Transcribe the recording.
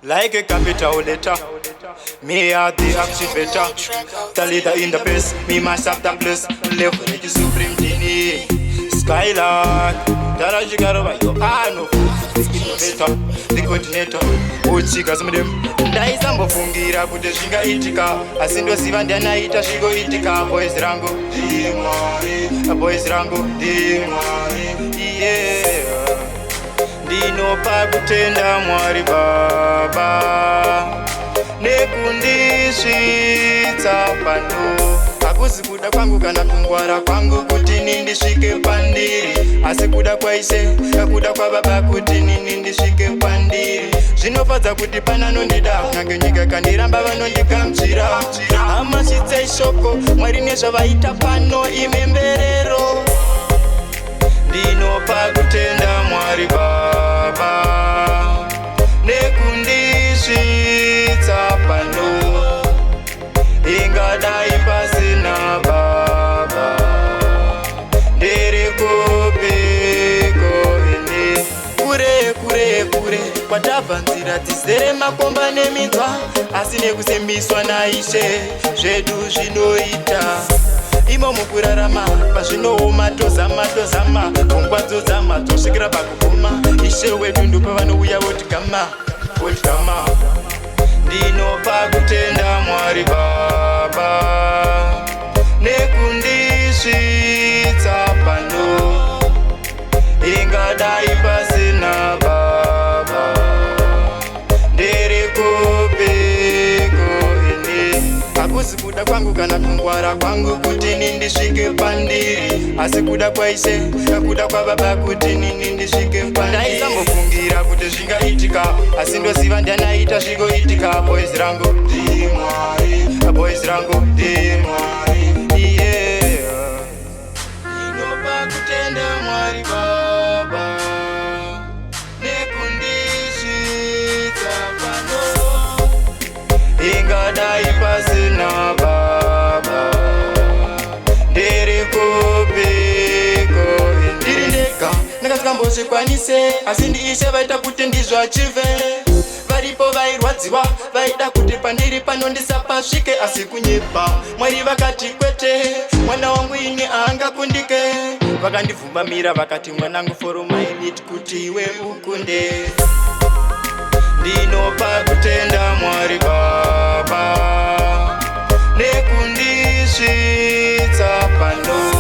Like a capital letter, me are the activator. The leader in the place, me myself the place. Leverage supreme genie. Skylark, Tara Jigarova, you are no the innovator, the coordinator. Uchika some of them. Ndaizambo fungira kuti zvinga itika asindosiva ndanaita zvigo itika. Boys rango dimwari, boys rango dimwari, yeah. Ndinopa kutenda Mwari Baba nekundisvitsa pano. Hakuzi kuda kwangu kana kungwara kwangu kuti nindisvike pandiri, asi kuda kwaIshe, kuda kwaBaba kuti nindisvike pandiri. Zvinofadza kuti pananondida kunyange nyika kandiramba vanondigamuchira. Hamashitse shoko Mwari nezvavaita pano imemberero. Ndinopa kutenda Mwari Baba nekundisvitsa pano. Ingadai pasina Baba nderekopeko ene. Kure kure kure kwatabva nzira dzizere makomba neminzwa, asi nekusembiswa naIshe zvedu zvinoita. Imo mukurarama pazvinooma tozama pfungwa dzodzama dzosvikira pakuguma. Ishe wedu ndipo vanouya votigama. Ndinopa kutenda Mwari Baba nekundisvitsa pano. Ingadai pasina Baba nderekopeko ene. Hakusi kuda kwangu kana kungwara kwangu kuti nindisvike pandiri, asi kuda kwaIshe, kuda kwaBaba kuti nindisvike pandiri. Ndaizambofungira kuti zvingaitika, asi ndosiva ndanaita zvigoitika. Boys rango dimwari, boys rango dimwari, yeah. Ndinopa kutenda Mwari Baba nekundisvitsa pano. Ingadai pasina Baba nderekopeko ndiri ndega ndakasingambozvikwanise, asi ndiIshe vaita kuti ndizvachive. Varipo vairwadziwa vaida kuti pandiri pano ndisapasvike, asi kunyepa Mwari vakati kwete, mwana wangu ini haangakundike. Vakandivhumamira vakati mwanangu follow my lead kuti iwe ukunde. Ndinopa kutenda Mwari Baba nekundisvitsa pano.